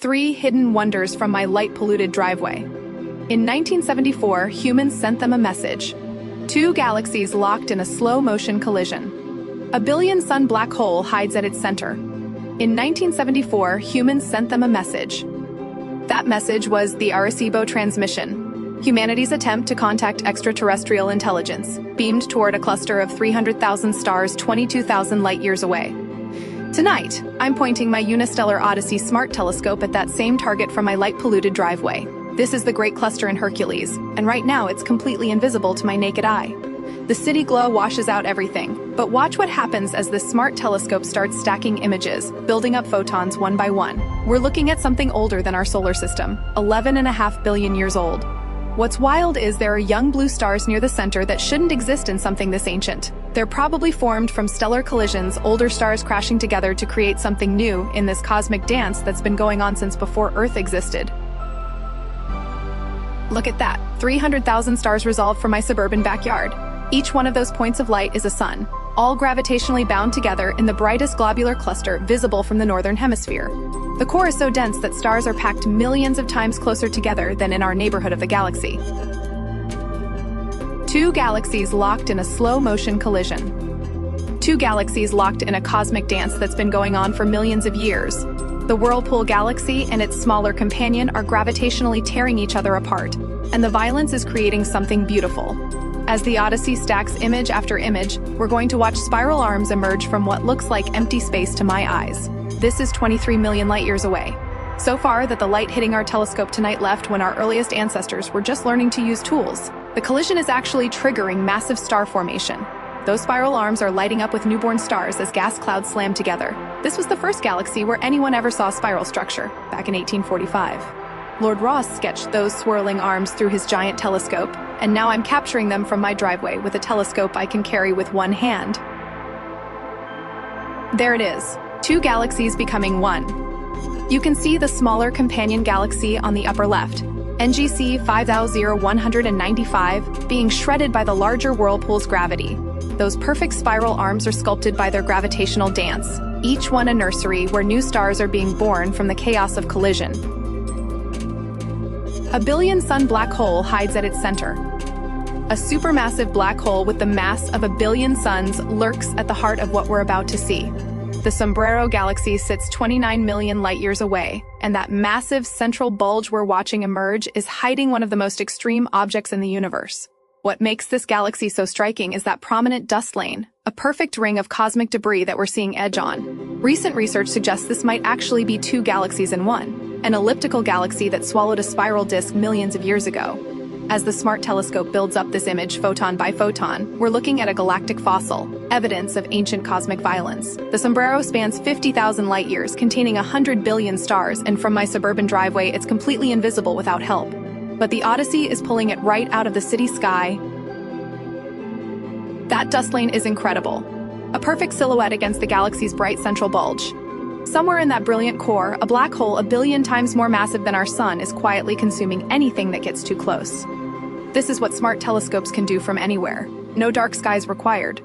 3 hidden wonders from my light-polluted driveway. In 1974, humans sent them a message. 2 galaxies locked in a slow-motion collision. A billion-sun black hole hides at its center. In 1974, humans sent them a message. That message was the Arecibo transmission, humanity's attempt to contact extraterrestrial intelligence, beamed toward a cluster of 300,000 stars 22,000 light-years away. Tonight, I'm pointing my Unistellar Odyssey smart telescope at that same target from my light-polluted driveway. This is the Great Cluster in Hercules, and right now it's completely invisible to my naked eye. The city glow washes out everything, but watch what happens as this smart telescope starts stacking images, building up photons one by one. We're looking at something older than our solar system, 11.5 billion years old. What's wild is there are young blue stars near the center that shouldn't exist in something this ancient. They're probably formed from stellar collisions, older stars crashing together to create something new in this cosmic dance that's been going on since before Earth existed. Look at that, 300,000 stars resolved from my suburban backyard. Each one of those points of light is a sun, all gravitationally bound together in the brightest globular cluster visible from the northern hemisphere. The core is so dense that stars are packed millions of times closer together than in our neighborhood of the galaxy. 2 galaxies locked in a slow-motion collision. 2 galaxies locked in a cosmic dance that's been going on for millions of years. The Whirlpool Galaxy and its smaller companion are gravitationally tearing each other apart, and the violence is creating something beautiful. As the Odyssey stacks image after image, we're going to watch spiral arms emerge from what looks like empty space to my eyes. This is 23 million light-years away. So far that the light hitting our telescope tonight left when our earliest ancestors were just learning to use tools. The collision is actually triggering massive star formation. Those spiral arms are lighting up with newborn stars as gas clouds slam together. This was the first galaxy where anyone ever saw spiral structure, back in 1845. Lord Ross sketched those swirling arms through his giant telescope, and now I'm capturing them from my driveway with a telescope I can carry with one hand. There it is, 2 galaxies becoming one. You can see the smaller companion galaxy on the upper left, NGC 5195, being shredded by the larger whirlpool's gravity. Those perfect spiral arms are sculpted by their gravitational dance, each one a nursery where new stars are being born from the chaos of collision. A billion-sun black hole hides at its center. A supermassive black hole with the mass of a billion suns lurks at the heart of what we're about to see. The Sombrero Galaxy sits 29 million light-years away, and that massive central bulge we're watching emerge is hiding one of the most extreme objects in the universe. What makes this galaxy so striking is that prominent dust lane, a perfect ring of cosmic debris that we're seeing edge on. Recent research suggests this might actually be 2 galaxies in one, an elliptical galaxy that swallowed a spiral disk millions of years ago. As the smart telescope builds up this image photon by photon, we're looking at a galactic fossil, evidence of ancient cosmic violence. The Sombrero spans 50,000 light-years, containing 100 billion stars, and from my suburban driveway, it's completely invisible without help. But the Odyssey is pulling it right out of the city sky. That dust lane is incredible. A perfect silhouette against the galaxy's bright central bulge. Somewhere in that brilliant core, a black hole a billion times more massive than our sun is quietly consuming anything that gets too close. This is what smart telescopes can do from anywhere. No dark skies required.